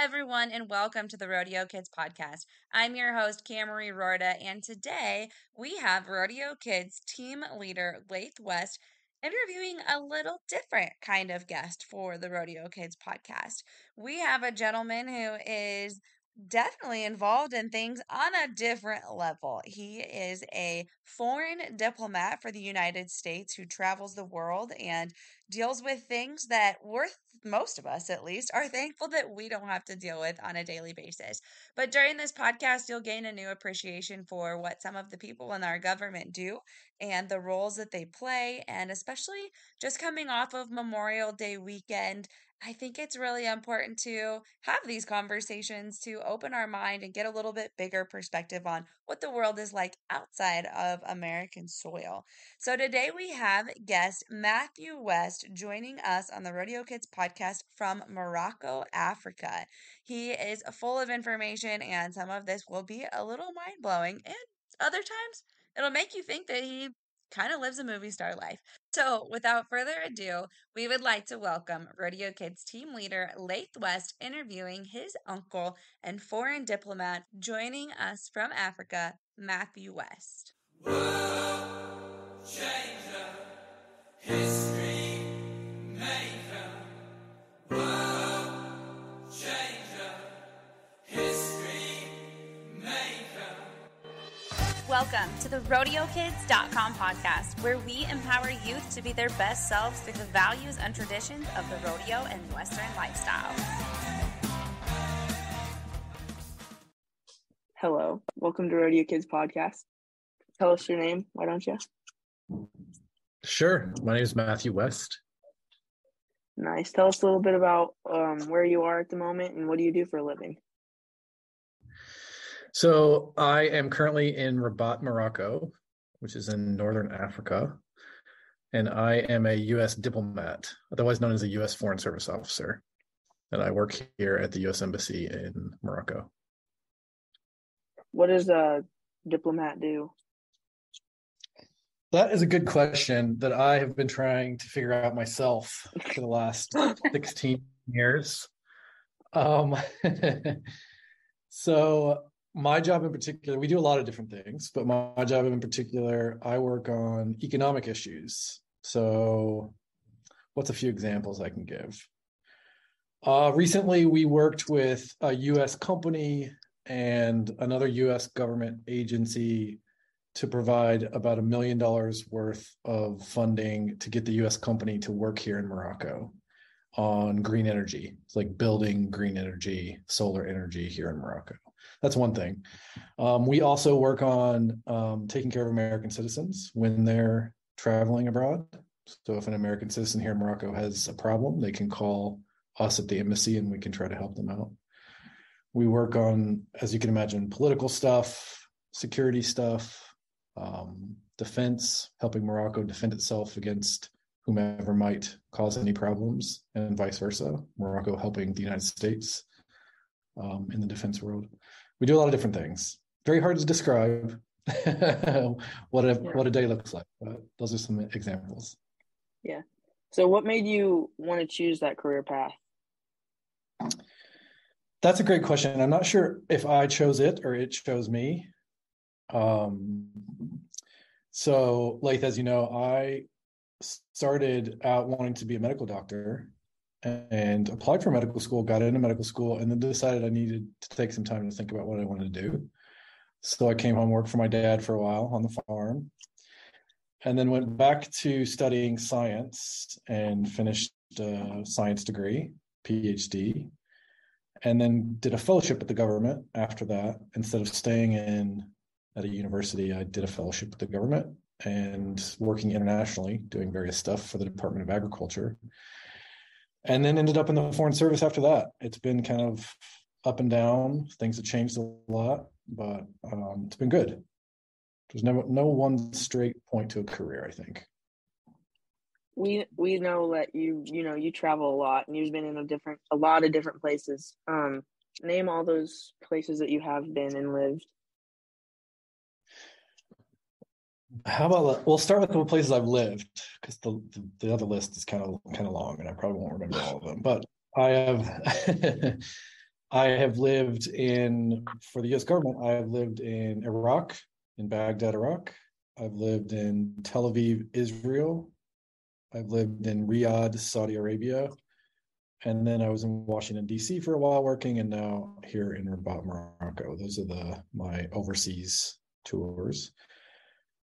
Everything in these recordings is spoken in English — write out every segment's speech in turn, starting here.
everyone, and welcome to the Rodeo Kids podcast. I'm your host, Camry Rorda, and today we have Rodeo Kids team leader Lathe West interviewing a little different kind of guest for the Rodeo Kids podcast. We have a gentleman who is definitely involved in things on a different level. He is a foreign diplomat for the United States who travels the world and deals with things that most of us at least are thankful that we don't have to deal with on a daily basis. But during this podcast, you'll gain a new appreciation for what some of the people in our government do and the roles that they play. And especially just coming off of Memorial Day weekend, I think it's really important to have these conversations to open our mind and get a little bit bigger perspective on what the world is like outside of American soil. So today we have guest Matthew West joining us on the Rodeo Kids podcast from Morocco, Africa. He is full of information, and some of this will be a little mind blowing, and other times it'll make you think that he kind of lives a movie star life. So, without further ado, we would like to welcome Rodeo Kids team leader Lathe West interviewing his uncle and foreign diplomat joining us from Africa, Matthew West. World changer, history maker. World changer, history maker. Welcome to the RodeoKids.com podcast, where we empower youth to be their best selves through the values and traditions of the rodeo and Western lifestyle. Hello, welcome to Rodeo Kids podcast. Tell us your name, why don't you? Sure. My name is Matthew West. Nice. Tell us a little bit about where you are at the moment and what do you do for a living? So I am currently in Rabat, Morocco, which is in Northern Africa. And I am a U.S. diplomat, otherwise known as a U.S. Foreign Service officer. And I work here at the U.S. Embassy in Morocco. What does a diplomat do? That is a good question that I have been trying to figure out myself for the last 16 years. So my job in particular, we do a lot of different things, but my job in particular, I work on economic issues. So what's a few examples I can give? Recently, we worked with a U.S. company and another U.S. government agency to provide about $1 million worth of funding to get the U.S. company to work here in Morocco on green energy. It's like building green energy, solar energy here in Morocco. That's one thing. We also work on taking care of American citizens when they're traveling abroad. So if an American citizen here in Morocco has a problem, they can call us at the embassy and we can try to help them out. We work on, as you can imagine, political stuff, security stuff, defense, helping Morocco defend itself against whomever might cause any problems, and vice versa. Morocco helping the United States in the defense world. We do a lot of different things. Very hard to describe what a day looks like, but those are some examples. Yeah. So what made you want to choose that career path? That's a great question. I'm not sure if I chose it or it chose me. So, Lathe, as you know, I started out wanting to be a medical doctor and applied for medical school, got into medical school, and then decided I needed to take some time to think about what I wanted to do. So I came home, worked for my dad for a while on the farm, and then went back to studying science and finished a science degree, PhD, and then did a fellowship at the government after that. Instead of staying at a university, I did a fellowship with the government and working internationally, doing various stuff for the Department of Agriculture. And then ended up in the Foreign Service after that. It's been kind of up and down. Things have changed a lot, but it's been good. There's no one straight point to a career, I think. We know that you travel a lot and you've been in a lot of different places. Name all those places that you have been and lived. How about we'll start with the places I've lived, because the other list is kind of long and I probably won't remember all of them. But I have I have lived for the US government, I have lived in Iraq, in Baghdad, Iraq. I've lived in Tel Aviv, Israel. I've lived in Riyadh, Saudi Arabia. And then I was in Washington, D.C. for a while working, and now here in Rabat, Morocco. Those are my overseas tours.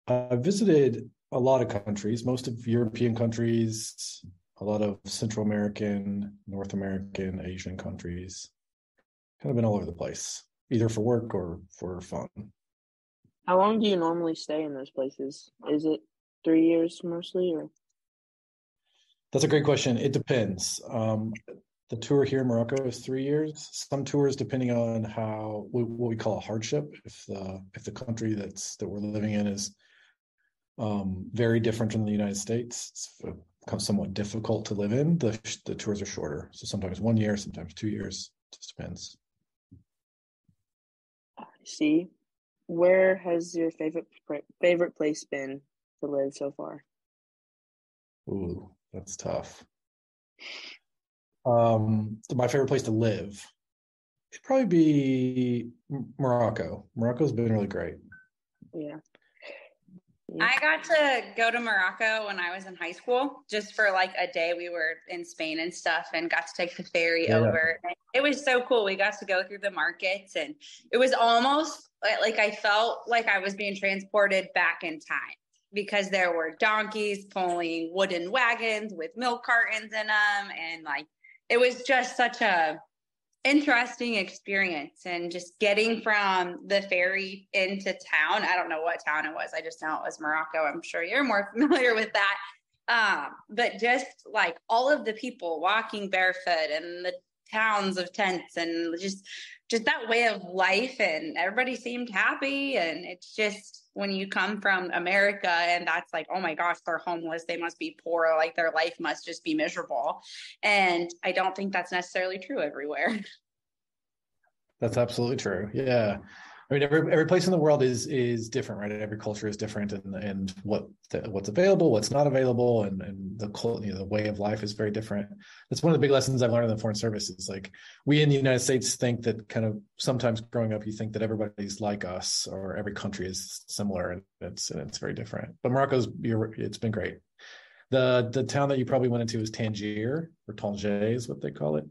I've visited a lot of countries, most of European countries, a lot of Central American, North American, Asian countries. Kind of been all over the place, either for work or for fun. How long do you normally stay in those places? Is it 3 years mostly, or? That's a great question. It depends. The tour here in Morocco is 3 years. Some tours, depending on what we call a hardship, if the country that we're living in is very different from the United States, it's becomes somewhat difficult to live in. The tours are shorter, so sometimes 1 year, sometimes 2 years. It just depends. I see. Where has your favorite place been to live so far? Ooh, that's tough. My favorite place to live, it'd probably be Morocco. Morocco's been really great. Yeah. I got to go to Morocco when I was in high school, just for like a day. We were in Spain and stuff and got to take the ferry over. It was so cool. We got to go through the markets, and it was almost like I felt like I was being transported back in time, because there were donkeys pulling wooden wagons with milk cartons in them. And like, it was just such a interesting experience. And just getting from the ferry into town, I don't know what town it was, I just know it was Morocco. I'm sure you're more familiar with that. But just like all of the people walking barefoot and the towns of tents, and just that way of life, and everybody seemed happy. And it's just, when you come from America and that's like, oh my gosh, they're homeless, they must be poor, like their life must just be miserable. And I don't think that's necessarily true everywhere. That's absolutely true. Yeah. I mean, every place in the world is different, right? Every culture is different, and what's available, what's not available, and the way of life is very different. That's one of the big lessons I've learned in the Foreign Service. Is like, we in the United States think that, kind of, sometimes growing up, you think that everybody's like us, or every country is similar, and it's very different. But it's been great. The town that you probably went into is Tangier, or Tanger is what they call it.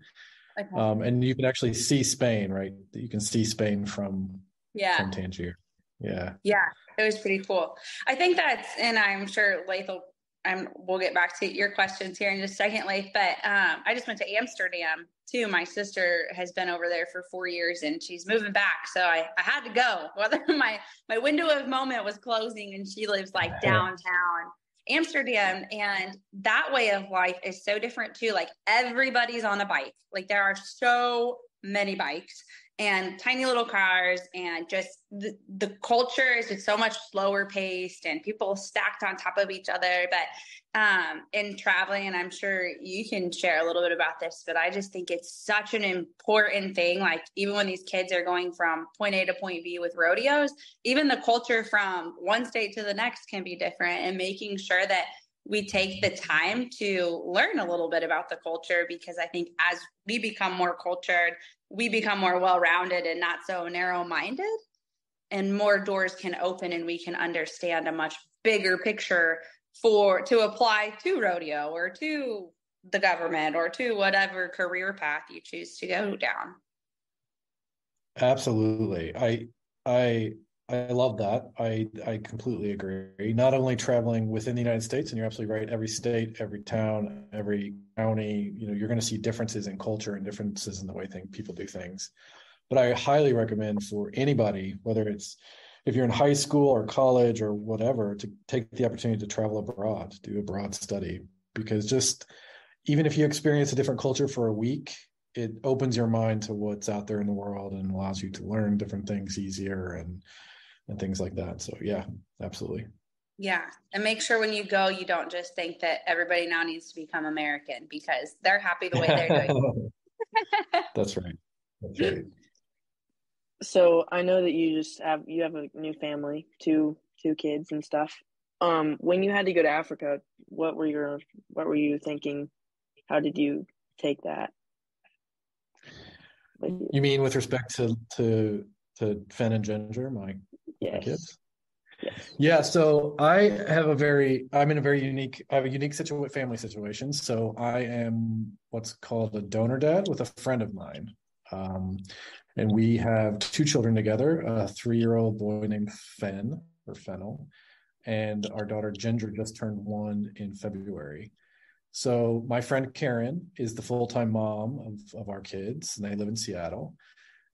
Okay. And you can actually see Spain, right? You can see Spain from Tangier. Yeah. It was pretty cool. I think and I'm sure Lathe we'll get back to your questions here in just a second, Lathe, but I just went to Amsterdam too. My sister has been over there for 4 years, and she's moving back, so I had to go, whether my window of moment was closing, and she lives like downtown Amsterdam. And that way of life is so different too. Like, everybody's on a bike. Like, there are so many bikes and tiny little cars, and just the culture is just so much slower paced, and people stacked on top of each other. But in traveling, and I'm sure you can share a little bit about this, but I just think it's such an important thing. Like, even when these kids are going from point A to point B with rodeos, even the culture from one state to the next can be different, and making sure that we take the time to learn a little bit about the culture, because I think as we become more cultured, we become more well-rounded and not so narrow-minded, and more doors can open, and we can understand a much bigger picture to apply to rodeo, or to the government, or to whatever career path you choose to go down. Absolutely. I love that. I completely agree. Not only traveling within the United States, and you're absolutely right, every state, every town, every county, you're going to see differences in culture and differences in the way people do things. But I highly recommend for anybody, whether it's if you're in high school or college or whatever, to take the opportunity to travel abroad, do abroad study, because just even if you experience a different culture for a week, it opens your mind to what's out there in the world and allows you to learn different things easier and things like that. So yeah, absolutely. Yeah. And make sure when you go, you don't just think that everybody now needs to become American, because they're happy the way they're doing. That's right. That's right. So I know that you have a new family, two kids and stuff. When you had to go to Africa, what were you thinking? How did you take that? Like, You mean with respect to Finn and Ginger, my yes, kids? yes. Yeah, so I'm in a very unique, I have a unique family situation. So I am what's called a donor dad with a friend of mine. Um, and we have two children together, a 3-year-old boy named Fen or Fennel, and our daughter Ginger just turned 1 in February. So my friend Karen is the full-time mom of our kids, and they live in Seattle.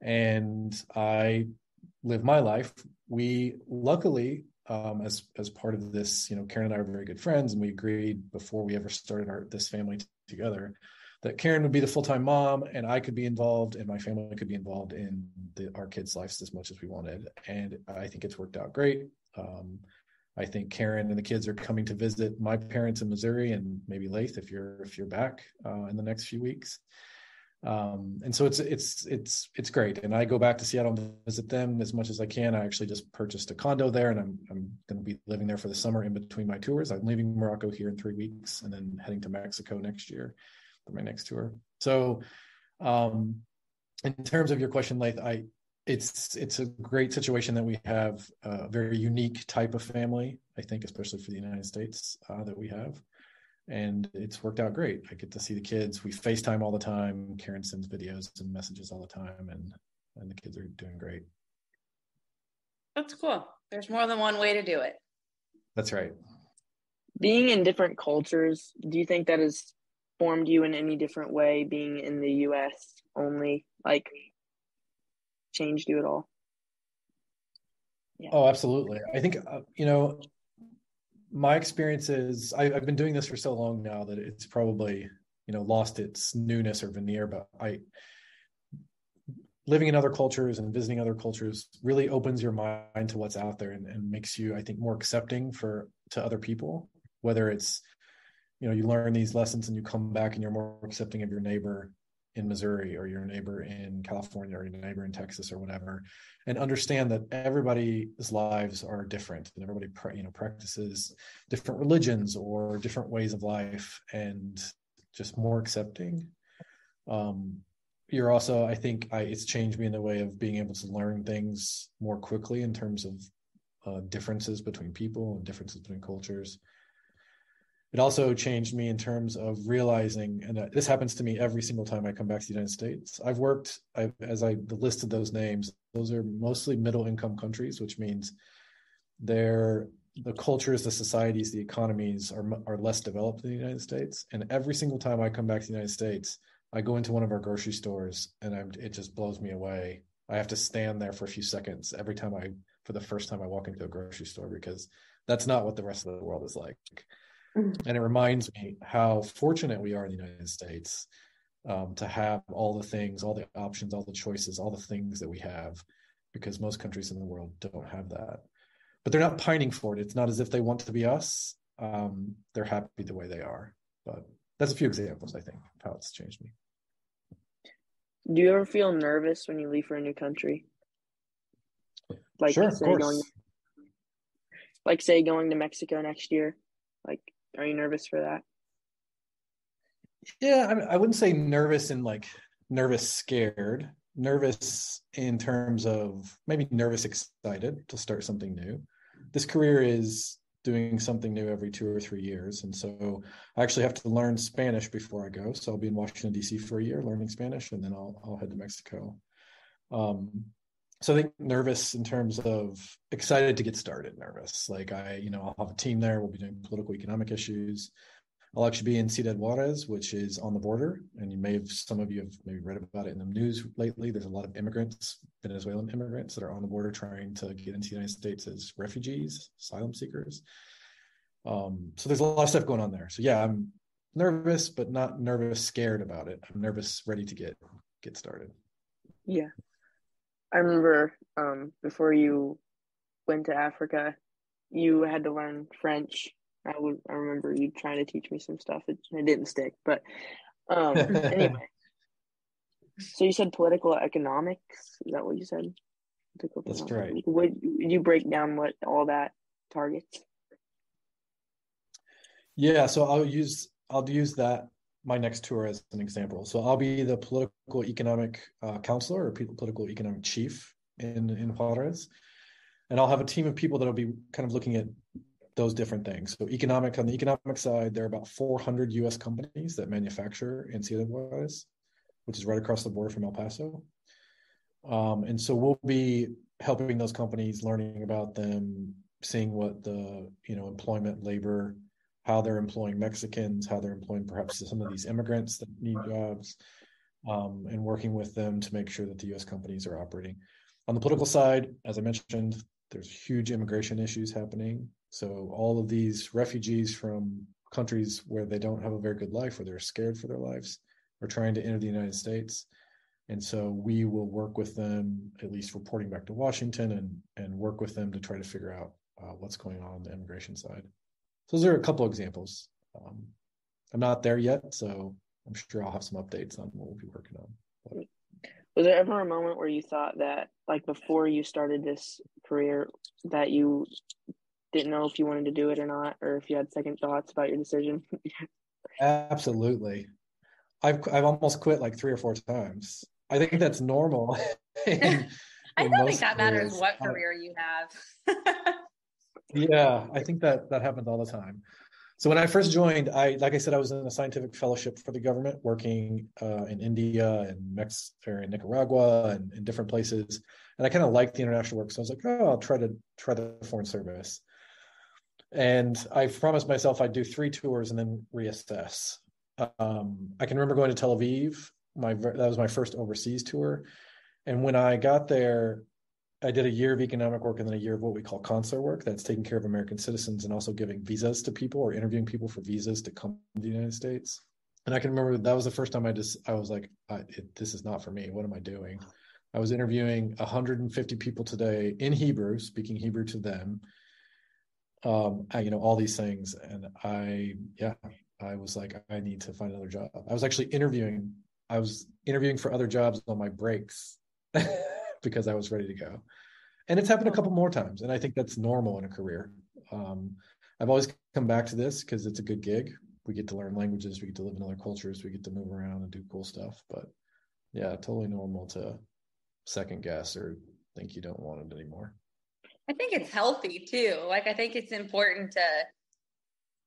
And I live my life. We luckily, as part of this, Karen and I are very good friends, and we agreed before we ever started this family together that Karen would be the full-time mom, and I could be involved, and my family could be involved in our kids' lives as much as we wanted. And I think it's worked out great. I think Karen and the kids are coming to visit my parents in Missouri, and maybe Lathe if you're back in the next few weeks. And so it's great. And I go back to Seattle and visit them as much as I can. I actually just purchased a condo there, and I'm going to be living there for the summer in between my tours. I'm leaving Morocco here in 3 weeks, and then heading to Mexico next year for my next tour. So, in terms of your question, Lath, it's a great situation that we have a very unique type of family, I think, especially for the United States, that we have. And it's worked out great. I get to see the kids. We FaceTime all the time. Karen sends videos and messages all the time, and the kids are doing great. That's cool. There's more than one way to do it. That's right. Being in different cultures, do you think that has formed you in any different way, being in the US only, like changed you at all? Yeah. Oh, absolutely. I think, my experience is I've been doing this for so long now that it's probably, lost its newness or veneer, but living in other cultures and visiting other cultures really opens your mind to what's out there, and makes you, I think, more accepting to other people, whether it's, you learn these lessons and you come back and you're more accepting of your neighbor in Missouri, or your neighbor in California, or your neighbor in Texas, or whatever, and understand that everybody's lives are different, and everybody practices different religions or different ways of life, and just more accepting. You're also, I think, it's changed me in the way of being able to learn things more quickly in terms of differences between people and differences between cultures. It also changed me in terms of realizing, and this happens to me every single time I come back to the United States. As I listed those names, those are mostly middle income countries, which means the cultures, the societies, the economies are less developed in the United States. And every single time I come back to the United States, I go into one of our grocery stores, and it just blows me away. I have to stand there for a few seconds every time for the first time I walk into a grocery store, because that's not what the rest of the world is like. And it reminds me how fortunate we are in the United States, to have all the things, all the options, all the choices, all the things that we have, because most countries in the world don't have that. But they're not pining for it. It's not as if they want to be us. They're happy the way they are. But that's a few examples, I think, of how it's changed me. Do you ever feel nervous when you leave for a new country? Like, sure, of course. Say going to Mexico next year. Like, are you nervous for that? Yeah, I wouldn't say nervous and like nervous scared. Nervous in terms of maybe nervous excited to start something new. This career is doing something new every 2 or 3 years, and so I actually have to learn Spanish before I go. So I'll be in Washington D.C. for a year learning Spanish, and then I'll head to Mexico. So I think nervous in terms of excited to get started. Nervous, like I'll have a team there. We'll be doing political economic issues. I'll actually be in Ciudad Juarez, which is on the border, and some of you have maybe read about it in the news lately. There's a lot of immigrants, Venezuelan immigrants, that are on the border trying to get into the United States as refugees, asylum seekers. So there's a lot of stuff going on there. So yeah, I'm nervous, but not nervous, scared about it. I'm nervous, ready to get started. Yeah. I remember before you went to Africa, you had to learn French. I remember you trying to teach me some stuff. It didn't stick, but anyway. So you said political economics? Is that what you said? That's right. Would you break down what all that targets? Yeah, so I'll use that my next tour as an example. So I'll be the political economic counselor or political economic chief in Juarez, and I'll have a team of people that'll be kind of looking at those different things. So on the economic side, there are about 400 U.S. companies that manufacture in Ciudad Juarez, which is right across the border from El Paso. And so we'll be helping those companies, learning about them, seeing what the employment, labor, how they're employing Mexicans, how they're employing perhaps some of these immigrants that need jobs, and working with them to make sure that the U.S. companies are operating. On the political side, as I mentioned, there's huge immigration issues happening. So all of these refugees from countries where they don't have a very good life, where they're scared for their lives, are trying to enter the United States. And so we will work with them, at least reporting back to Washington, and work with them to try to figure out what's going on the immigration side. So those are a couple of examples. I'm not there yet, so I'm sure I'll have some updates on what we'll be working on. But Was there ever a moment where you thought that, like before you started this career, that you didn't know if you wanted to do it or not, or if you had second thoughts about your decision? absolutely. I've almost quit like 3 or 4 times. I think that's normal in, I in don't think most that matters careers. what career you have. Yeah, I think that happens all the time. So when I first joined, like I said, I was in a scientific fellowship for the government, working in India and Mexico, in Nicaragua, and in different places. And I kind of liked the international work, so I was like, oh, I'll try the foreign service. And I promised myself I'd do 3 tours and then reassess. I can remember going to Tel Aviv. That was my first overseas tour. And when I got there, I did a year of economic work and then a year of what we call consular work. That's taking care of American citizens and also giving visas to people or interviewing people for visas to come to the United States. And I can remember that was the first time I was like, this is not for me. What am I doing? I was interviewing 150 people today in Hebrew, speaking Hebrew to them. All these things. And I was like, I need to find another job. I was interviewing for other jobs on my breaks because I was ready to go. And it's happened a couple more times. And I think that's normal in a career. I've always come back to this because it's a good gig. We get to learn languages, we get to live in other cultures, we get to move around and do cool stuff. But yeah, totally normal to second guess or think you don't want it anymore. I think it's healthy too. Like, I think it's important to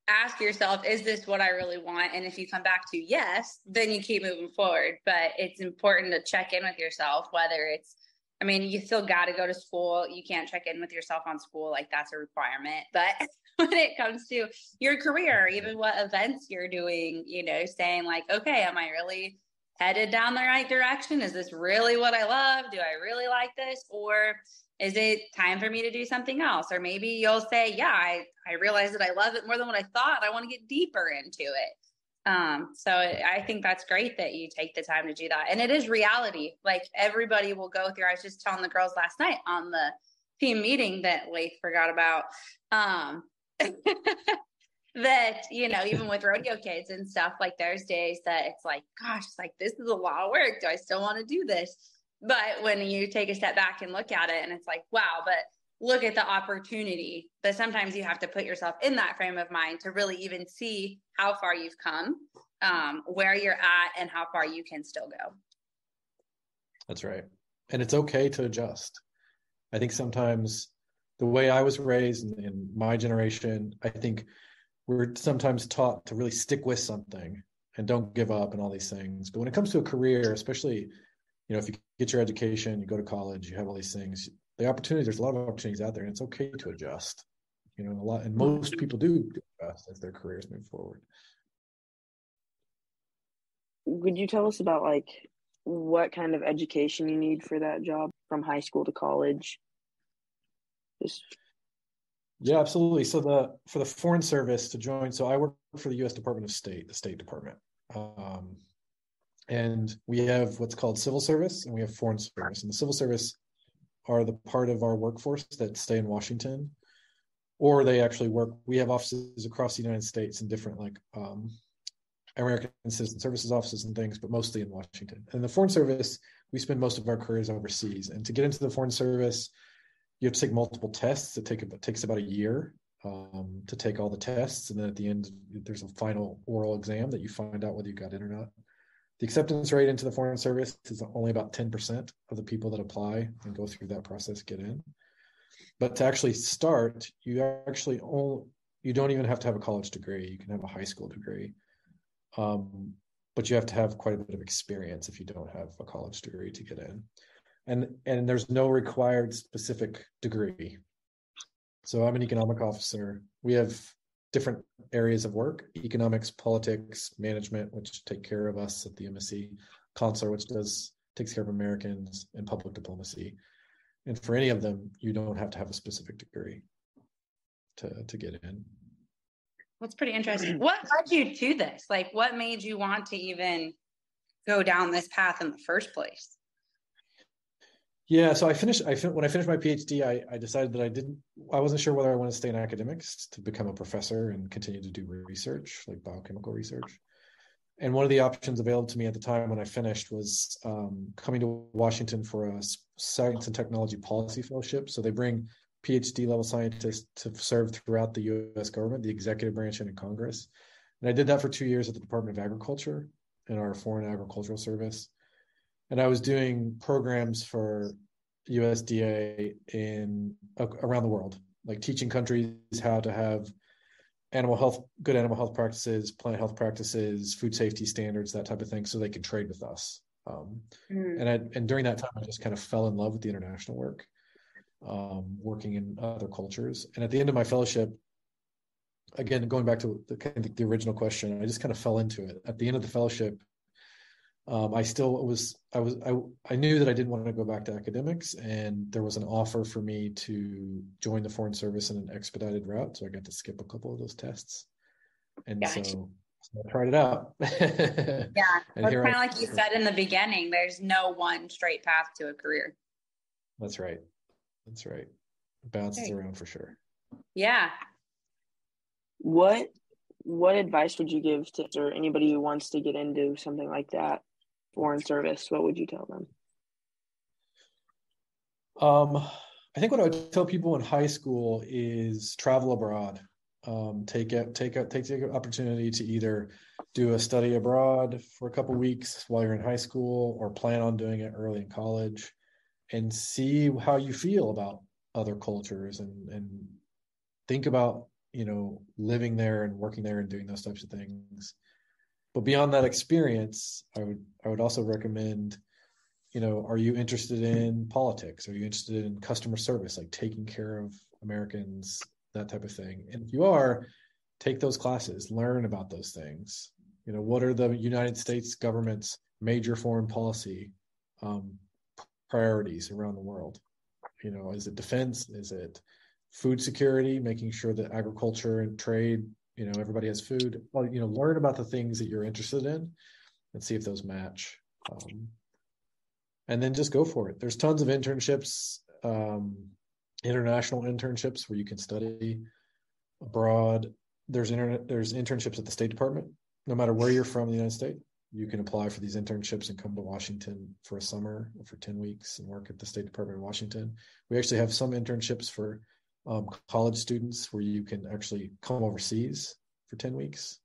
ask yourself, is this what I really want? And if you come back to yes, then you keep moving forward. But it's important to check in with yourself, whether it's, you still got to go to school. You can't check in with yourself on school. Like, that's a requirement. But when it comes to your career, even what events you're doing, saying like, okay, am I really headed down the right direction? Is this really what I love? Do I really like this? Or is it time for me to do something else? Or maybe you'll say, yeah, I realize that I love it more than what I thought. I want to get deeper into it. So I think that's great that you take the time to do that. And it is reality. Like, everybody will go through. I was just telling the girls last night on the team meeting that Lathe forgot about, that, even with rodeo kids and stuff, like, there's days that it's like, gosh, it's like, this is a lot of work. Do I still want to do this? But when you take a step back and look at it, and it's like, wow, but look at the opportunity. But sometimes you have to put yourself in that frame of mind to really even see how far you've come, where you're at, and how far you can still go. That's right. And it's okay to adjust. I think sometimes the way I was raised in my generation, I think we're sometimes taught to really stick with something and don't give up and all these things. But when it comes to a career, especially, if you get your education, you go to college, you have all these things, there's a lot of opportunities out there, and it's okay to adjust, and most people do adjust as their careers move forward. Would you tell us about like what kind of education you need for that job from high school to college? Yeah, absolutely. So for the Foreign Service to join, so I work for the U.S. Department of State, the State Department. And we have what's called civil service, and we have foreign service. And the civil service are the part of our workforce that stay in Washington, or they actually work. We have offices across the United States in different American Citizen Services offices and things, but mostly in Washington. And the foreign service, we spend most of our careers overseas. And to get into the foreign service, you have to take multiple tests. It takes about a year. to take all the tests, and then at the end there's a final oral exam that you find out whether you got in or not. The acceptance rate into the Foreign Service is only about 10% of the people that apply and go through that process get in. But to actually start, you don't even have to have a college degree. You can have a high school degree. But you have to have quite a bit of experience if you don't have a college degree to get in. And there's no required specific degree. So I'm an economic officer. We have different areas of work: economics, politics, management, which take care of us at the embassy; consular, which takes care of Americans; and public diplomacy. And for any of them, you don't have to have a specific degree to get in. That's pretty interesting. What led you to this? Like, what made you want to even go down this path in the first place? Yeah, so when I finished my PhD, I decided that I wasn't sure whether I wanted to stay in academics to become a professor and continue to do research, like biochemical research. And one of the options available to me at the time when I finished was coming to Washington for a science and technology policy fellowship. So they bring PhD level scientists to serve throughout the U.S. government, the executive branch, and in Congress. And I did that for 2 years at the Department of Agriculture in our Foreign Agricultural Service. And I was doing programs for USDA around the world, like teaching countries how to have good animal health practices, plant health practices, food safety standards, that type of thing, so they could trade with us. And during that time, I just kind of fell in love with the international work, working in other cultures. And at the end of my fellowship, again, going back to the original question, I just kind of fell into it. At the end of the fellowship, I knew that I didn't want to go back to academics, and there was an offer for me to join the Foreign Service in an expedited route. So I got to skip a couple of those tests. And gotcha. So I tried it out. Yeah. It's kind of like you said in the beginning, there's no one straight path to a career. That's right. It bounces around for sure. Yeah. What advice would you give to anybody who wants to get into something like that, Foreign Service? What would you tell them? I think what I would tell people in high school is travel abroad. Take the opportunity to either do a study abroad for a couple of weeks while you're in high school, or plan on doing it early in college, and see how you feel about other cultures, and think about living there and working there and doing those types of things. But beyond that experience, I would also recommend, are you interested in politics? Are you interested in customer service, like taking care of Americans, that type of thing? And if you are, take those classes, learn about those things. What are the United States government's major foreign policy priorities around the world? Is it defense? Is it food security, making sure that agriculture and trade, everybody has food? Well, learn about the things that you're interested in and see if those match. And then just go for it. There's tons of internships, international internships where you can study abroad. There's internships at the State Department. No matter where you're from in the United States, you can apply for these internships and come to Washington for a summer or for 10 weeks and work at the State Department in Washington. We actually have some internships for college students where you can actually come overseas for 10 weeks.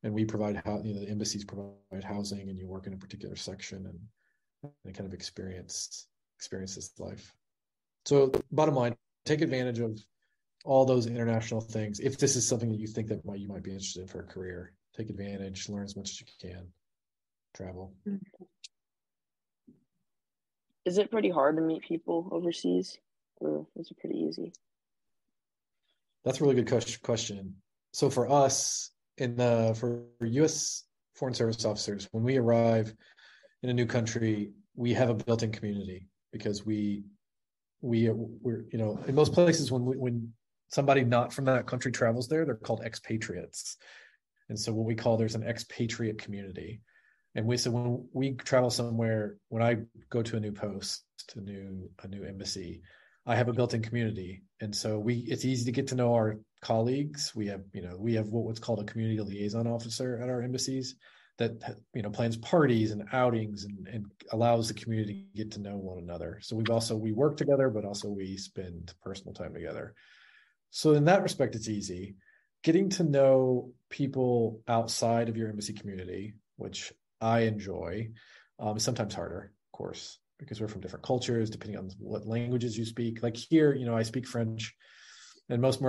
And we provide, the embassies provide housing, and you work in a particular section and kind of experience this life. So bottom line, take advantage of all those international things. If this is something that you think that you might be interested in for a career, take advantage, learn as much as you can, travel. Is it pretty hard to meet people overseas, or is it pretty easy? That's a really good question. So for us, for U.S. Foreign Service officers, when we arrive in a new country, we have a built-in community, because we're in most places when somebody not from that country travels there, they're called expatriates. And so there's an expatriate community. And when we travel somewhere, when I go to a new post, a new embassy, I have a built-in community. And so it's easy to get to know our colleagues. We have what's called a community liaison officer at our embassies that, plans parties and outings and allows the community to get to know one another. So we work together, but also we spend personal time together. So in that respect, it's easy. Getting to know people outside of your embassy community, which I enjoy, is sometimes harder, of course, because we're from different cultures, depending on what languages you speak. Like here, I speak French, and most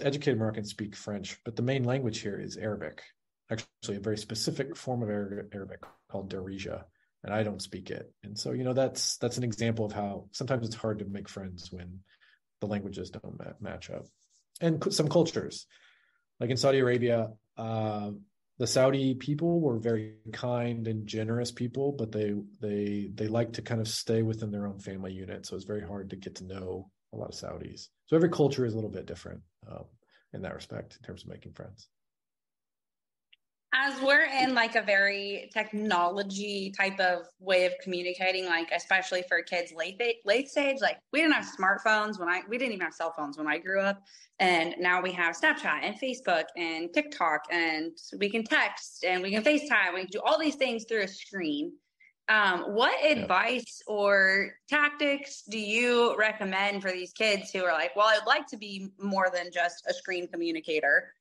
educated Moroccans speak French, but the main language here is Arabic, actually a very specific form of Arabic called Darija, and I don't speak it. And so, that's an example of how sometimes it's hard to make friends when the languages don't match up. And some cultures, like in Saudi Arabia, the Saudi people were very kind and generous people, but they like to kind of stay within their own family unit. So it's very hard to get to know a lot of Saudis. So every culture is a little bit different in that respect in terms of making friends. As we're in like a very technology type of way of communicating, like especially for kids late stage, like we didn't have smartphones we didn't even have cell phones when I grew up, and now we have Snapchat and Facebook and TikTok, and we can text and we can FaceTime, we can do all these things through a screen. What advice or tactics do you recommend for these kids who are like, well, I'd like to be more than just a screen communicator?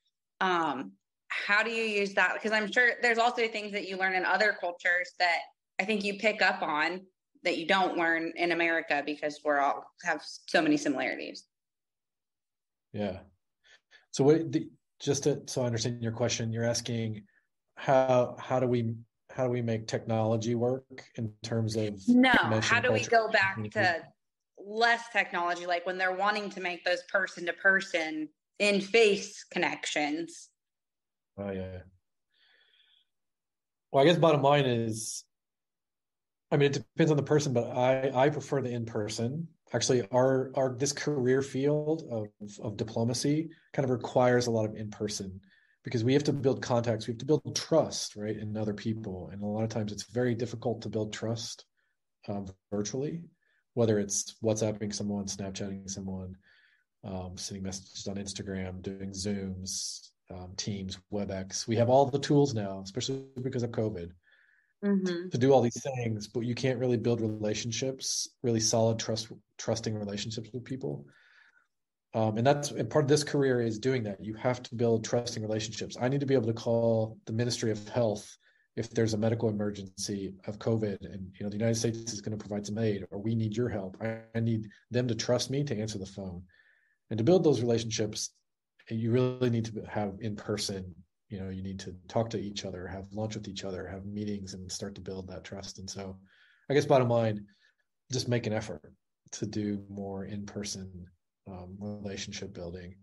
How do you use that? Because I'm sure there's also things that you learn in other cultures that I think you pick up on that you don't learn in America because we're all have so many similarities. Yeah. So so I understand your question, you're asking how do we make technology work in terms of how do we go back to less technology, like when they're wanting to make those person to person in face connections? Oh yeah. Well, I guess bottom line is, it depends on the person, but I prefer the in-person. Actually, our this career field of diplomacy kind of requires a lot of in-person, because we have to build contacts, we have to build trust, right, in other people, and a lot of times it's very difficult to build trust virtually, whether it's WhatsApping someone, Snapchatting someone, sending messages on Instagram, doing Zooms, Teams, WebEx. We have all the tools now, especially because of COVID, to do all these things, but you can't really build relationships, really solid trusting relationships with people. And part of this career is doing that. You have to build trusting relationships. I need to be able to call the Ministry of Health if there's a medical emergency of COVID, and the United States is going to provide some aid, or we need your help. I need them to trust me to answer the phone. And to build those relationships, you really need to have in person. You need to talk to each other, have lunch with each other, have meetings, and start to build that trust. And so I guess bottom line, just make an effort to do more in-person relationship building.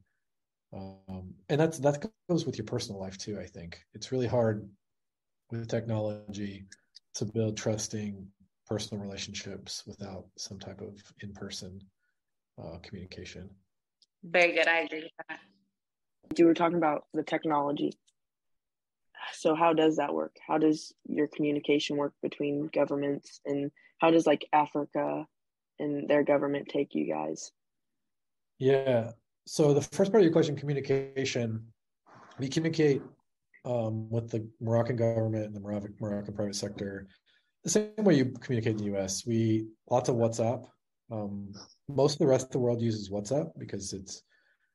And that goes with your personal life too. I think it's really hard with technology to build trusting personal relationships without some type of in-person communication. Very good. I agree with that. You were talking about the technology. So how does that work? How does your communication work between governments, and how does like Africa and their government take you guys? Yeah. So the first part of your question, communication, we communicate with the Moroccan government and the Moroccan private sector the same way you communicate in the US. Lots of WhatsApp. Most of the rest of the world uses WhatsApp because it's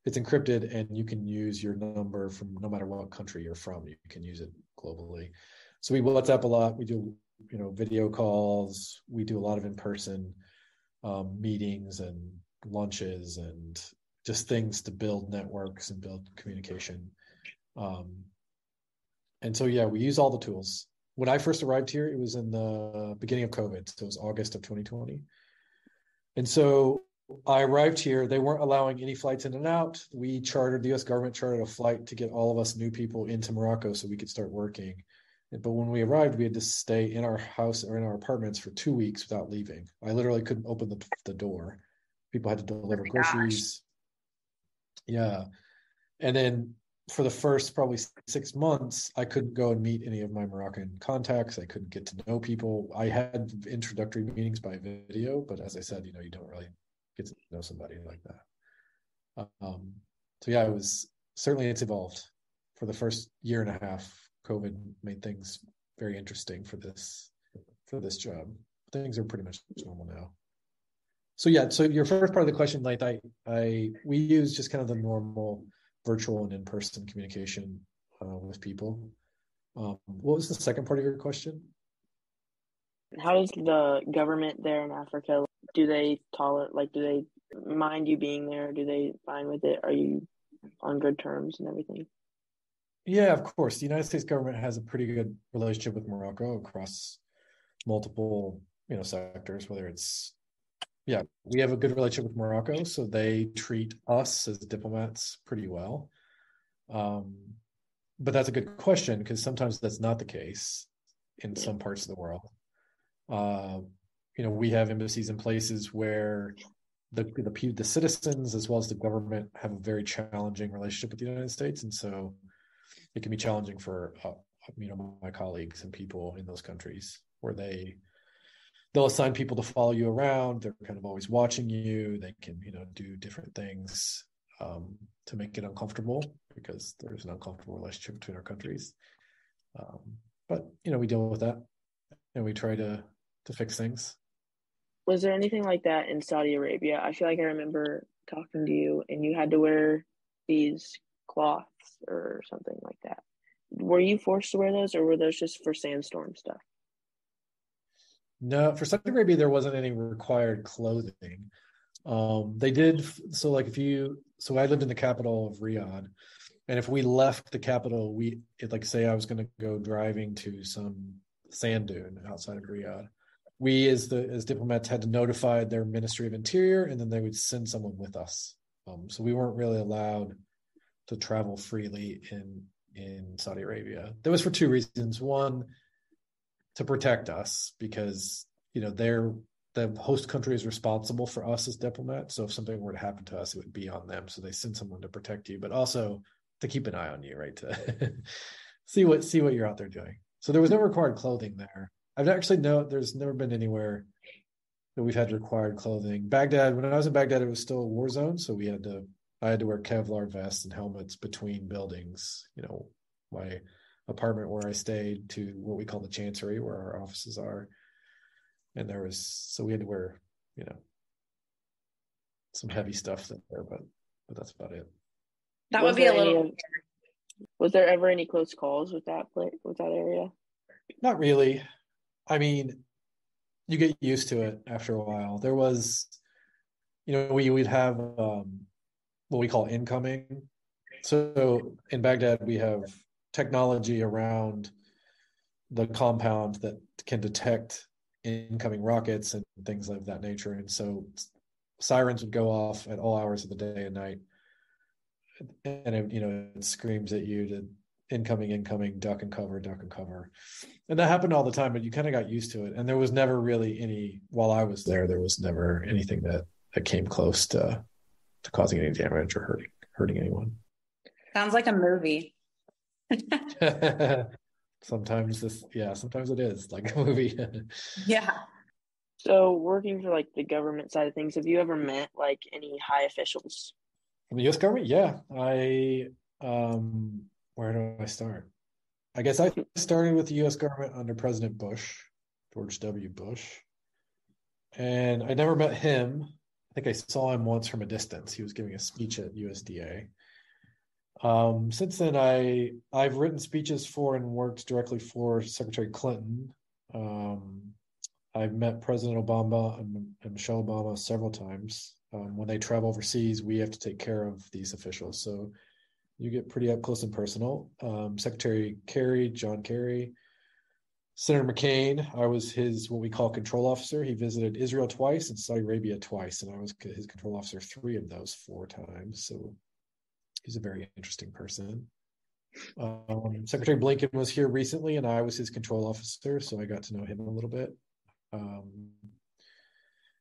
encrypted, and you can use your number from no matter what country you're from. You can use it globally. So we WhatsApp a lot. We do, video calls. We do a lot of in-person meetings and lunches and just things to build networks and build communication. And so, yeah, we use all the tools. When I first arrived here, it was in the beginning of COVID. So it was August of 2020. And so I arrived here, they weren't allowing any flights in and out. The US government chartered a flight to get all of us new people into Morocco so we could start working. But when we arrived, we had to stay in our house or in our apartments for 2 weeks without leaving. I literally couldn't open the door. People had to deliver groceries. Yeah. And then for the first probably 6 months, I couldn't go and meet any of my Moroccan contacts. I couldn't get to know people. I had introductory meetings by video, but as I said, you don't really get to know somebody like that. So yeah, it's evolved. For the first year and a half, COVID made things very interesting for this job. Things are pretty much normal now. So yeah, so your first part of the question, like we use just kind of the normal virtual and in-person communication with people. What was the second part of your question? How does the government there in Africa, do they tolerate, like, do they mind you being there? Do they fine with it? Are you on good terms and everything? Yeah, of course. The United States government has a pretty good relationship with Morocco across multiple, sectors, whether it's, yeah, we have a good relationship with Morocco, so they treat us as diplomats pretty well. Um, but that's a good question because sometimes that's not the case in some parts of the world. Uh, we have embassies in places where the citizens as well as the government have a very challenging relationship with the United States, and so it can be challenging for my colleagues and people in those countries where they'll assign people to follow you around. They're kind of always watching you. They can do different things to make it uncomfortable because there's an uncomfortable relationship between our countries. But we deal with that and we try to fix things. Was there anything like that in Saudi Arabia? I feel like I remember talking to you and you had to wear these cloths or something like that. Were you forced to wear those or were those just for sandstorm stuff? No, for Saudi Arabia, there wasn't any required clothing. They did. So like so I lived in the capital of Riyadh, and if we left the capital, like say I was going to go driving to some sand dune outside of Riyadh, we as diplomats had to notify their Ministry of Interior, and then they would send someone with us. So we weren't really allowed to travel freely in Saudi Arabia. That was for two reasons. One, to protect us because the host country is responsible for us as diplomats. So if something were to happen to us, it would be on them. So they send someone to protect you, but also to keep an eye on you, right? To see what you're out there doing. So there was no required clothing there. There's never been anywhere that we've had required clothing. Baghdad, when I was in Baghdad, it was still a war zone. So I had to wear Kevlar vests and helmets between buildings, my apartment where I stayed to what we call the Chancery, where our offices are. And so we had to wear, some heavy stuff there, but that's about it. That would be a little. Was there ever any close calls with that area? Not really. I mean, you get used to it after a while. There was, we'd have what we call incoming. So in Baghdad, we have technology around the compound that can detect incoming rockets and things of that nature. And so sirens would go off at all hours of the day and night. And it screams at you to incoming, duck and cover. And that happened all the time, but you kind of got used to it. And there was never really while I was there was never anything that came close to causing any damage or hurting anyone. Sounds like a movie. Sometimes it is like a movie. Yeah. So working for like the government side of things, have you ever met like any high officials? From the U.S. government? Yeah. Where do I start? I guess I started with the U.S. government under President Bush, George W. Bush. And I never met him. I think I saw him once from a distance. He was giving a speech at USDA. Since then, I've written speeches for and worked directly for Secretary Clinton. I've met President Obama and Michelle Obama several times. When they travel overseas, we have to take care of these officials. So you get pretty up close and personal. Secretary Kerry, John Kerry, Senator McCain, I was his what we call control officer. He visited Israel twice and Saudi Arabia twice, and I was his control officer 3 of those 4 times. So he's a very interesting person. Secretary Blinken was here recently, and I was his control officer, so I got to know him a little bit.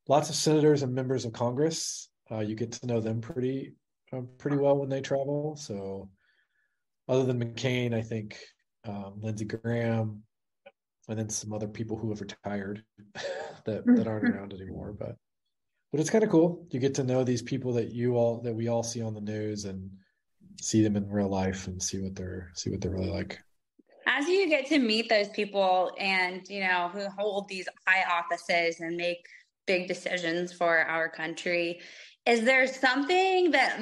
Lots of senators and members of Congress. You get to know them pretty well when they travel. So other than McCain, I think Lindsey Graham, and then some other people who have retired that aren't around anymore. But it's kind of cool. You get to know these people that we all see on the news and see them in real life and see what they're really like. As you get to meet those people and who hold these high offices and make big decisions for our country. Is there something that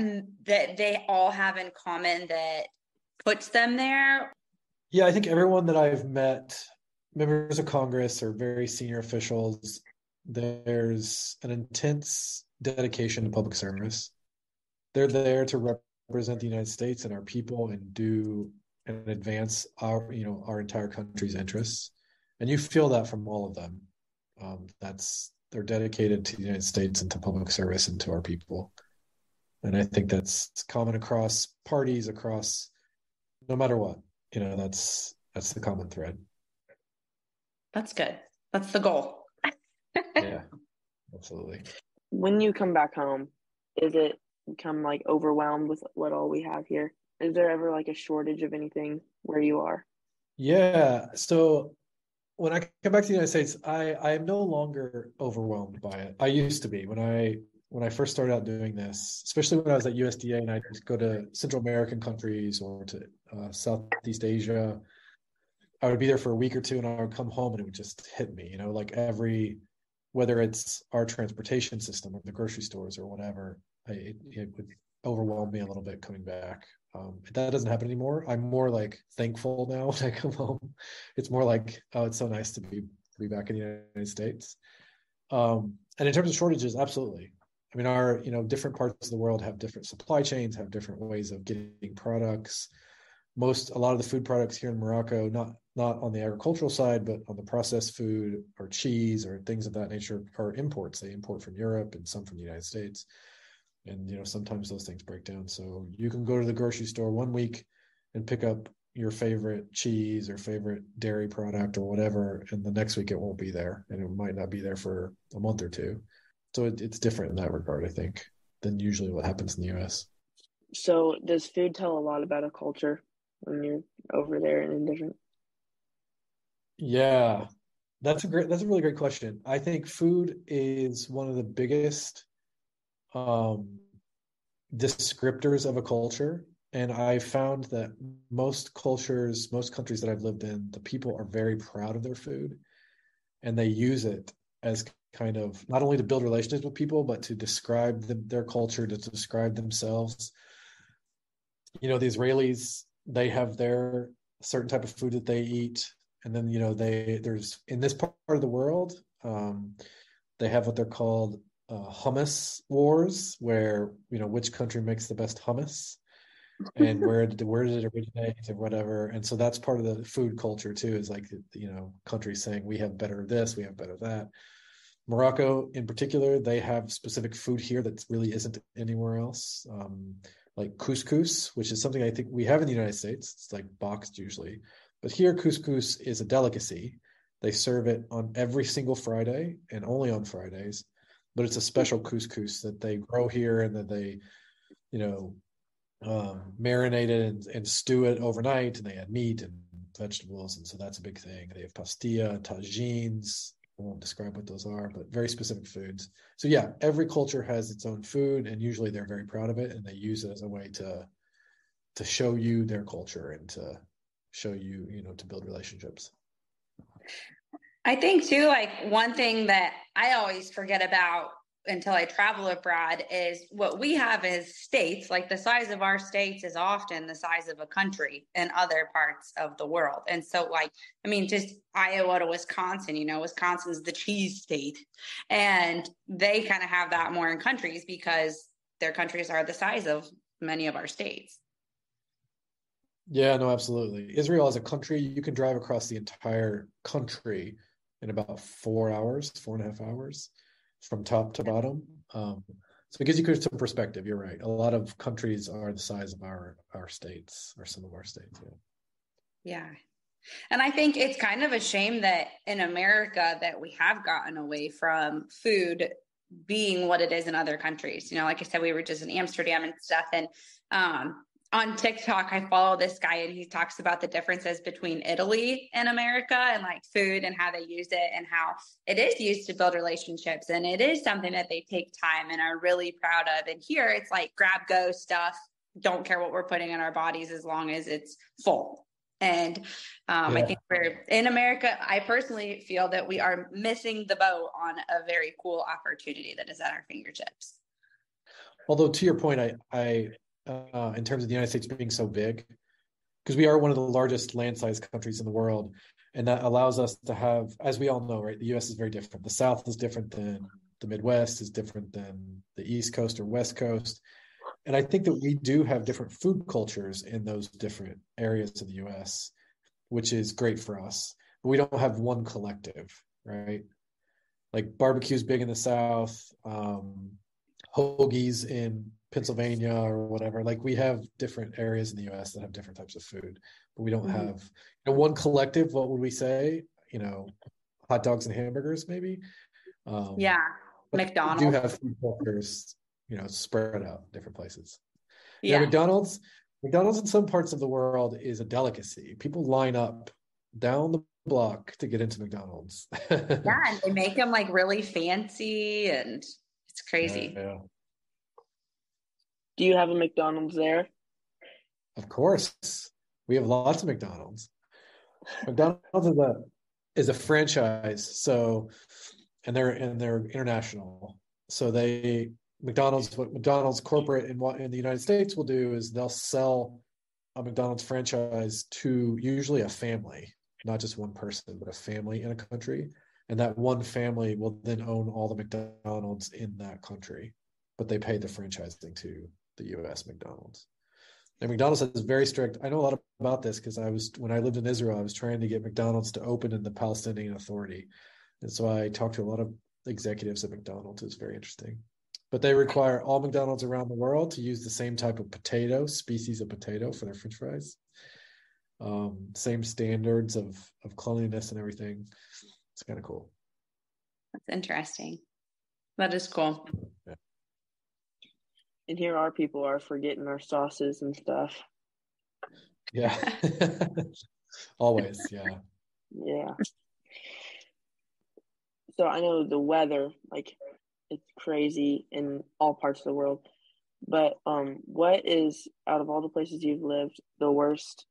they all have in common that puts them there? Yeah, I think everyone that I've met, members of Congress or very senior officials, there's an intense dedication to public service. They're there to represent the United States and our people and do and advance our entire country's interests. And you feel that from all of them. They're dedicated to the United States and to public service and to our people. And I think that's common across parties, across no matter what. That's the common thread. That's good. That's the goal. Yeah, absolutely. When you come back home, is it become like overwhelmed with what all we have here? Is there ever like a shortage of anything where you are? Yeah. So when I come back to the United States, I am no longer overwhelmed by it. I used to be when I first started out doing this, especially when I was at USDA and I'd go to Central American countries or to Southeast Asia. I would be there for a week or two and I would come home and it would just hit me, like whether it's our transportation system or the grocery stores or whatever, it would overwhelm me a little bit coming back. That doesn't happen anymore. I'm more like thankful now when I come home. It's more like, oh, it's so nice to be back in the United States. And in terms of shortages, absolutely. I mean, our different parts of the world have different supply chains, have different ways of getting products. A lot of the food products here in Morocco, not on the agricultural side, but on the processed food or cheese or things of that nature, are imports. They import from Europe and some from the United States. And sometimes those things break down. So you can go to the grocery store one week and pick up your favorite cheese or favorite dairy product or whatever, and the next week it won't be there, and it might not be there for a month or two. So it's different in that regard, I think, than usually what happens in the US. So does food tell a lot about a culture when you're over there and in different? Yeah, that's a really great question. I think food is one of the biggest descriptors of a culture. And I found that most countries that I've lived in, the people are very proud of their food and they use it as kind of not only to build relationships with people, but to describe their culture, to describe themselves. The Israelis, they have their certain type of food that they eat. And then, there's in this part of the world, they have what they're called hummus wars, where which country makes the best hummus and where did it originate or whatever. And so that's part of the food culture too, is like countries saying we have better this, we have better that. Morocco in particular, they have specific food here that really isn't anywhere else, like couscous, which is something I think we have in the United States. It's like boxed usually, but here couscous is a delicacy. They serve it on every single Friday and only on Fridays, but it's a special couscous that they grow here and that they, marinate it and stew it overnight, and they add meat and vegetables, and so that's a big thing. They have pastilla, tagines. I won't describe what those are, but very specific foods. So yeah, every culture has its own food, and usually they're very proud of it, and they use it as a way to show you their culture and to show you, to build relationships. I think too, like one thing that I always forget about until I travel abroad is what we have as states. Like the size of our states is often the size of a country in other parts of the world. And so just Iowa to Wisconsin, Wisconsin's the cheese state, and they kind of have that more in countries because their countries are the size of many of our states. Yeah, no, absolutely. Israel as a country, you can drive across the entire country in about 4.5 hours from top to bottom. So it gives you some perspective. You're right. A lot of countries are the size of our states, or some of our states. Yeah. And I think it's kind of a shame that in America that we have gotten away from food being what it is in other countries. Like I said, we were just in Amsterdam and stuff. And on TikTok, I follow this guy and he talks about the differences between Italy and America and like food and how they use it and how it is used to build relationships. And it is something that they take time and are really proud of. And here it's like grab, go stuff. Don't care what we're putting in our bodies as long as it's full. And I think we're in America. I personally feel that we are missing the boat on a very cool opportunity that is at our fingertips. Although to your point, I in terms of the United States being so big, because we are one of the largest land size countries in the world, and that allows us to have, as we all know, right, the US is very different. The South is different than the Midwest, is different than the East Coast or West Coast. And I think that we do have different food cultures in those different areas of the US, which is great for us. But we don't have one collective, right? Like barbecue's big in the South, hoagies in Pennsylvania or whatever. Like we have different areas in the US that have different types of food, but we don't have one collective. What would we say? Hot dogs and hamburgers, maybe. Yeah, McDonald's. We do have food cultures, spread out in different places. Yeah, McDonald's in some parts of the world is a delicacy. People line up down the block to get into McDonald's. Yeah, and they make them like really fancy, and it's crazy. Yeah. Do you have a McDonald's there? Of course, we have lots of McDonald's. McDonald's is a franchise, so and they're international. So what McDonald's corporate in the United States will do is they'll sell a McDonald's franchise to usually a family, not just one person, but a family in a country. And that one family will then own all the McDonald's in that country, but they pay the franchising to the US McDonald's. And McDonald's is very strict. I know a lot about this because when I lived in Israel, I was trying to get McDonald's to open in the Palestinian Authority. And so I talked to a lot of executives at McDonald's. It's very interesting. But they require all McDonald's around the world to use the same type of species of potato for their French fries. Same standards of cleanliness and everything. It's kind of cool. That's interesting. That is cool. Yeah. And here our people are forgetting our sauces and stuff. Yeah. Always, yeah. Yeah. So I know the weather, like, it's crazy in all parts of the world. But what is, out of all the places you've lived, the worst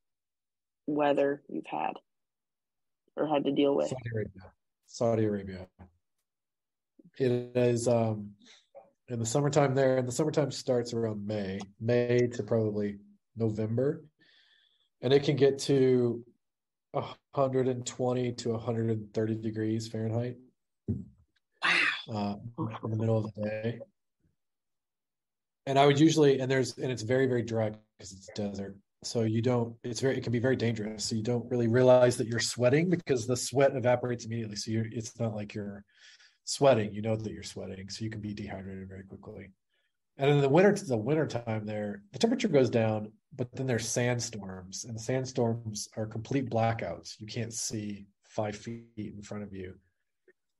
weather you've had or had to deal with? Saudi Arabia. It is in the summertime there, and the summertime starts around May to probably November. And it can get to 120 to 130 degrees Fahrenheit. Wow. In the middle of the day. And I would usually, and it's very, very dry because it's desert. So it can be very dangerous. So you don't really realize that you're sweating because the sweat evaporates immediately. So it's not like you're sweating, you know that you're sweating. So you can be dehydrated very quickly. And in the winter time there, the temperature goes down, but then there's sandstorms, and the sandstorms are complete blackouts. You can't see 5 feet in front of you.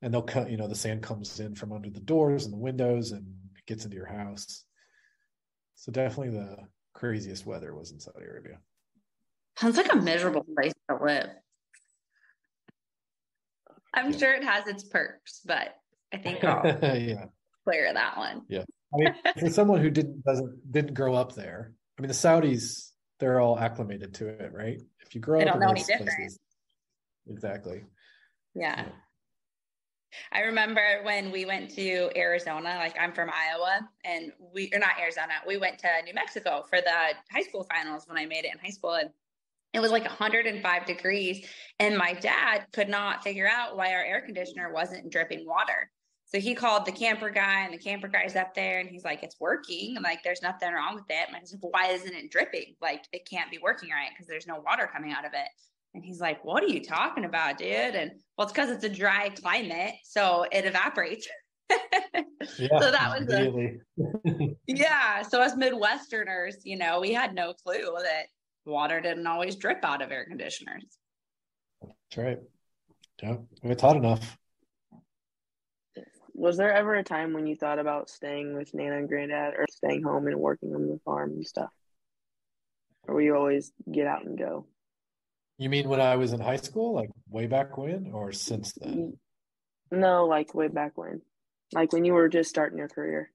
And they'll cut, the sand comes in from under the doors and the windows and it gets into your house. So definitely the craziest weather was in Saudi Arabia. Sounds like a miserable place to live. I'm sure it has its perks, but I think I'll clear that one. Yeah. I mean, for someone who didn't grow up there, I mean, the Saudis, they're all acclimated to it, right? If you grow up in those places. Exactly. Yeah. I remember when we went to Arizona, like I'm from Iowa, and we went to New Mexico for the high school finals when I made it in high school. And it was like 105 degrees. And my dad could not figure out why our air conditioner wasn't dripping water. So he called the camper guy, and the camper guy's up there, and he's like, it's working. I'm like, there's nothing wrong with it. And I was like, well, why isn't it dripping? Like, it can't be working right because there's no water coming out of it. And he's like, what are you talking about, dude? And well, it's because it's a dry climate, so it evaporates. Yeah, so that was yeah. So us Midwesterners, we had no clue that water didn't always drip out of air conditioners. That's right. Yeah, we're taught enough. Was there ever a time when you thought about staying with Nana and Granddad or staying home and working on the farm and stuff? Or will you always get out and go? You mean when I was in high school, like way back when, or since then? No, like way back when. Like when you were just starting your career.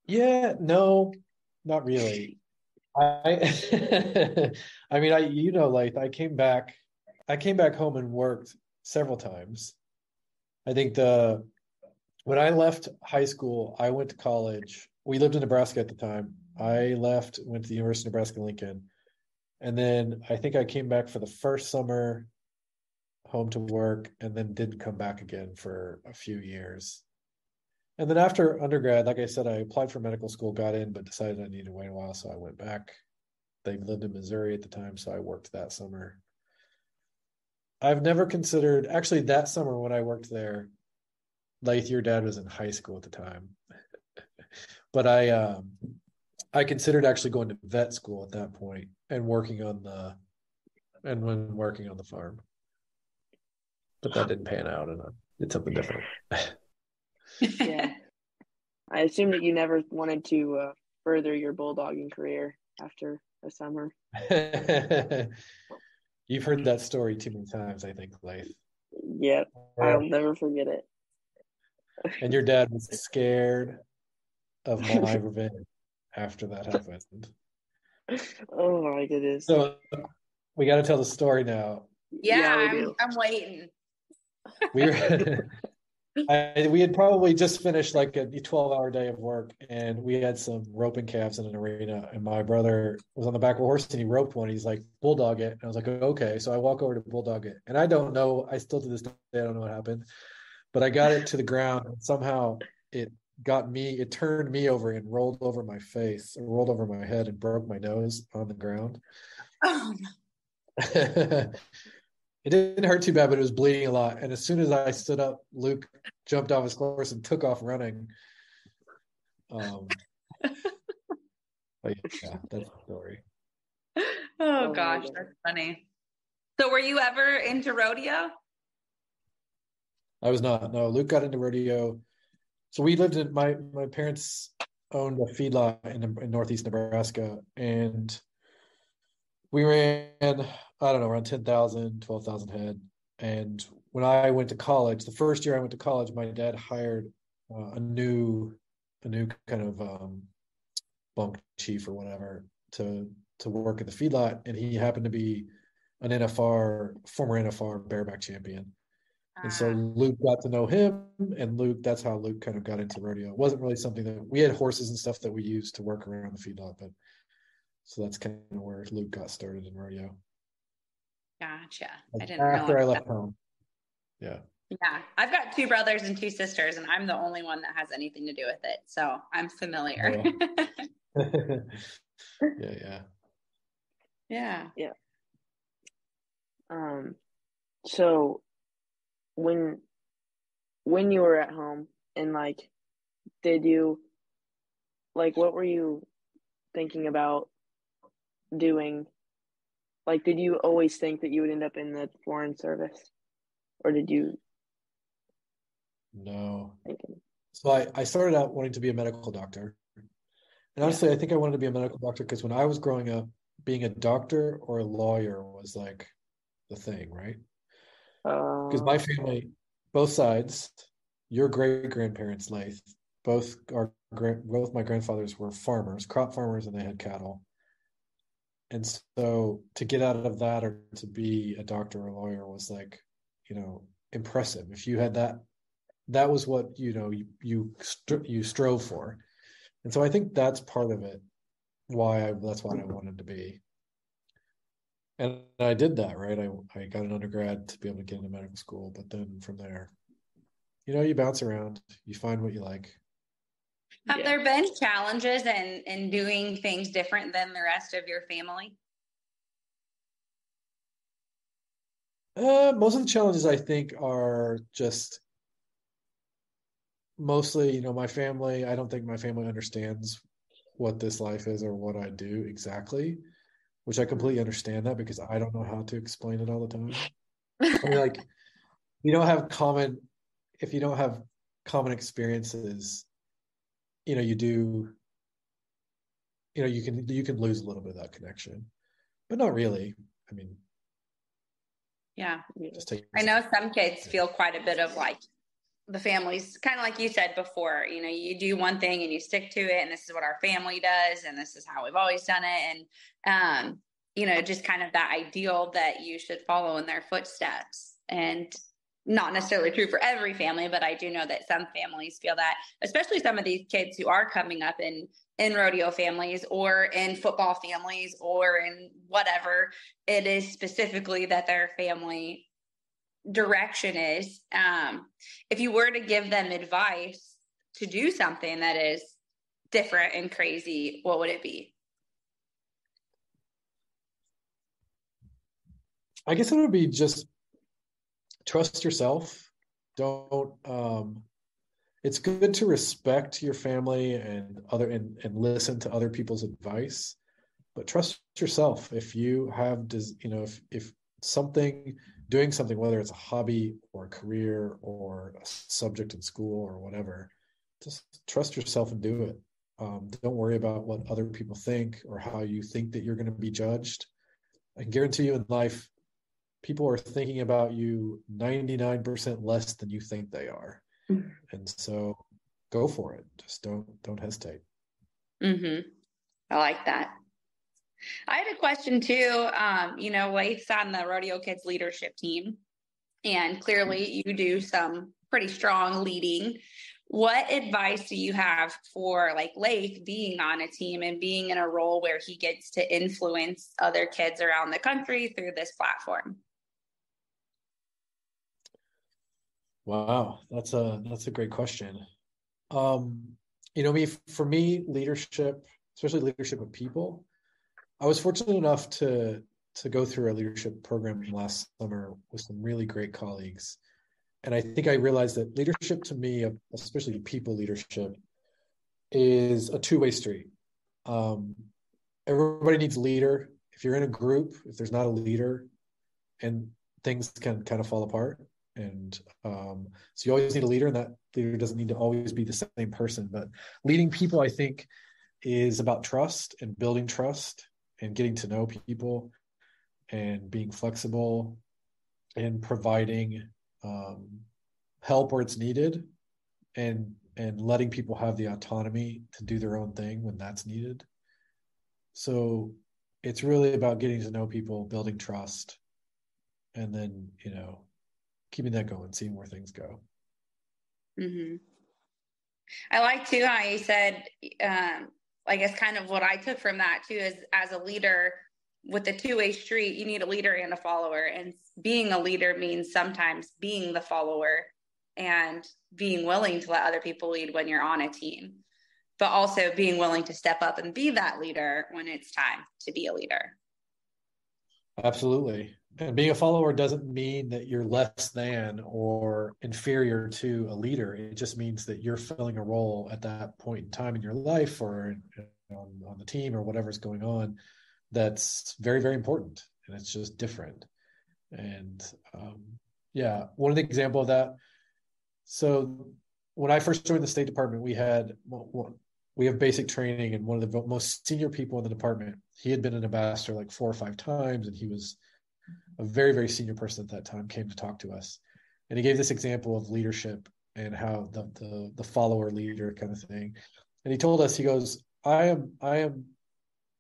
Yeah, no, not really. I I mean, Lathe, I came back home and worked several times. I think when I left high school, I went to college. We lived in Nebraska at the time. I left, went to the University of Nebraska Lincoln, and then I think I came back for the first summer home to work, and then didn't come back again for a few years. And then after undergrad, like I said, I applied for medical school, got in, but decided I needed to wait a while, so I went back. They lived in Missouri at the time, so I worked that summer. I've never considered, actually, that summer when I worked there, like your dad was in high school at the time, but I considered actually going to vet school at that point and working on the farm, but that didn't pan out, and I did something different. Yeah. I assume that you never wanted to further your bulldogging career after the summer. You've heard that story too many times, I think, Lathe. Yep, I'll never forget it. And your dad was scared of my revenge after that happened. Oh my goodness. So we got to tell the story now. Yeah, we do. I'm waiting. We were we had probably just finished like a 12-hour day of work, and we had some roping calves in an arena, and my brother was on the back of a horse and he roped one. He's like, bulldog it. And I was like, okay. So I walk over to bulldog it, and I don't know, I still to this day I don't know what happened, but I got it to the ground, and somehow it turned me over and rolled over my face, and rolled over my head and broke my nose on the ground. Oh, It didn't hurt too bad, but it was bleeding a lot. And as soon as I stood up, Luke jumped off his horse and took off running. But yeah, that's the story. oh gosh, that's funny. So were you ever into rodeo? I was not. No, Luke got into rodeo. So we lived in my parents owned a feedlot in northeast Nebraska, and we ran, I don't know, around 10,000, 12,000 head. And when I went to college, the first year I went to college, my dad hired a new kind of bunk chief or whatever to work at the feedlot, and he happened to be an former NFR bareback champion. And so Luke got to know him, and that's how Luke kind of got into rodeo. It wasn't really something that we had horses and stuff that we used to work around the feedlot, but so that's kind of where Luke got started in rodeo. Gotcha. Like I didn't realize after I that. left home. Yeah. Yeah, I've got 2 brothers and 2 sisters, and I'm the only one that has anything to do with it. So I'm familiar. Yeah. Yeah. Yeah. So when you were at home, and like, did you, like, what were you thinking about doing? Like, did you always think that you would end up in the foreign service, or did you? No. Thinking? So I started out wanting to be a medical doctor. And honestly, I think I wanted to be a medical doctor because when I was growing up, being a doctor or a lawyer was like the thing, right? Because my family, both sides, your great grandparents, Lathe, both my grandfathers were farmers, crop farmers, and they had cattle. And so to get out of that or to be a doctor or a lawyer was like, impressive. If you had that was what you strove for. And so I think that's part of it. That's what I wanted to be. And I did that, right? I got an undergrad to be able to get into medical school, but then from there, you bounce around, you find what you like. Have there been challenges in doing things different than the rest of your family? Most of the challenges I think are just mostly, my family. I don't think my family understands what this life is or what I do exactly, which I completely understand that because I don't know how to explain it all the time. I mean, like, if you don't have common experiences, you do, you can lose a little bit of that connection, but not really. I mean, yeah. just take. I know some kids feel quite a bit of like the families, kind of like you said before, you do one thing and you stick to it, and this is what our family does, and this is how we've always done it. And, just kind of that ideal that you should follow in their footsteps. And not necessarily true for every family, but I do know that some families feel that, especially some of these kids who are coming up in rodeo families or in football families or in whatever it is specifically that their family direction is. If you were to give them advice to do something that is different and crazy, what would it be? I guess it would be just trust yourself. Don't it's good to respect your family and listen to other people's advice, but trust yourself. If you have if doing something, whether it's a hobby or a career or a subject in school or whatever, just trust yourself and do it. Don't worry about what other people think or how you think that you're going to be judged. I can guarantee you in life, people are thinking about you 99% less than you think they are. Mm-hmm. And so go for it. Just don't hesitate. Mm-hmm. I like that. I had a question too. Lathe's on the Rodeo Kids leadership team, and clearly you do some pretty strong leading. What advice do you have for Lathe being on a team and being in a role where he gets to influence other kids around the country through this platform? Wow, that's a great question. For me, leadership, especially leadership of people, I was fortunate enough to go through a leadership program last summer with some really great colleagues. And I think I realized that leadership to me, especially people leadership, is a two-way street. Everybody needs a leader. If you're in a group, if there's not a leader, and things can kind of fall apart. And so you always need a leader, and that leader doesn't need to always be the same person. But leading people, I think, is about trust and building trust and getting to know people and being flexible and providing help where it's needed and letting people have the autonomy to do their own thing when that's needed. So it's really about getting to know people, building trust, and then, keeping that going, seeing where things go. Mm-hmm. I like too how you said, I guess kind of what I took from that too is, as a leader with the two-way street, you need a leader and a follower. And being a leader means sometimes being the follower and being willing to let other people lead when you're on a team, but also being willing to step up and be that leader when it's time to be a leader. Absolutely. And being a follower doesn't mean that you're less than or inferior to a leader. It just means that you're filling a role at that point in time in your life or on the team or whatever's going on that's very, very important. And it's just different. And one of the example of that. So when I first joined the State Department, we have basic training, and one of the most senior people in the department, he had been an ambassador like 4 or 5 times, and he was a very, very senior person at that time, came to talk to us. And he gave this example of leadership and how the follower leader kind of thing. And he told us, he goes,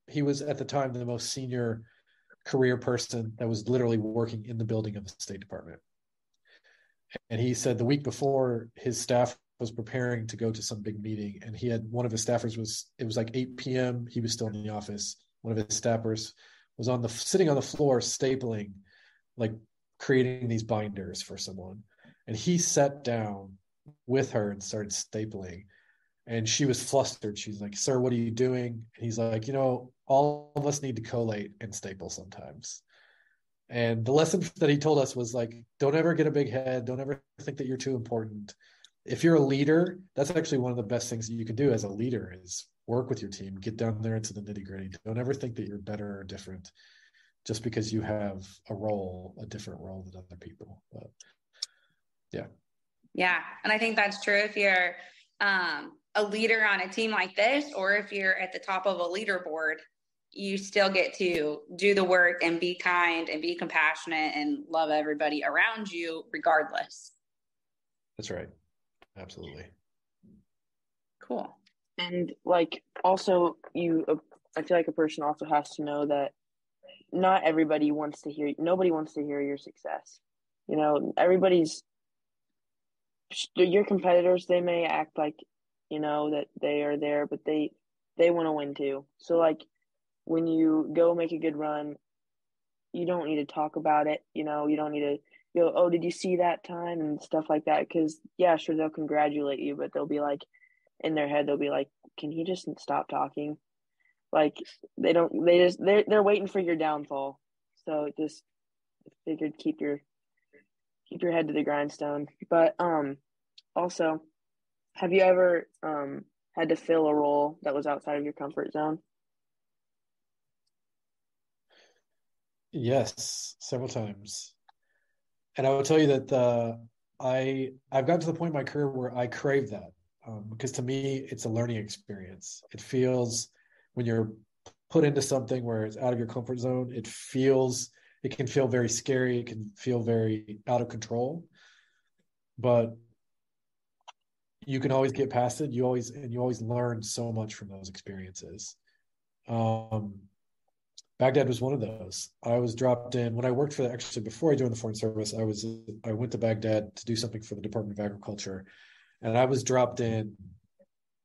he was at the time the most senior career person that was literally working in the building of the State Department. And he said the week before, his staff was preparing to go to some big meeting, and he had one of his staffers it was like 8 p.m. He was still in the office. One of his staffers was sitting on the floor stapling, like creating these binders for someone. And he sat down with her and started stapling. And she was flustered. She's like, "Sir, what are you doing?" And he's like, all of us need to collate and staple sometimes. And the lesson that he told us was like, don't ever get a big head. Don't ever think that you're too important. If you're a leader, that's actually one of the best things that you can do as a leader is work with your team, get down there into the nitty gritty. Don't ever think that you're better or different just because you have a different role than other people. But yeah. Yeah. And I think that's true if you're a leader on a team like this, or if you're at the top of a leaderboard, you still get to do the work and be kind and be compassionate and love everybody around you regardless. That's right. Absolutely. Cool. And like also I feel like a person also has to know that not everybody wants to hear nobody wants to hear your success. You know, everybody's your competitors, they may act like, you know, that they are there, but they want to win too. So like when you go make a good run, you don't need to talk about it. You know, you don't need to go, oh, did you see that time and stuff like that? Because yeah, sure, they'll congratulate you, but they'll be like, in their head, they'll be like, can he just stop talking? Like they're waiting for your downfall. So just figured keep your head to the grindstone. But also, have you ever had to fill a role that was outside of your comfort zone? Yes, several times. And I will tell you that I've gotten to the point in my career where I crave that, because to me it's a learning experience. It feels when you're put into something where it's out of your comfort zone, it can feel very scary. It can feel very out of control, but you can always get past it. You always learn so much from those experiences. Um, Baghdad was one of those. I was dropped in when I worked for actually before I joined the Foreign Service. I went to Baghdad to do something for the Department of Agriculture, and I was dropped in.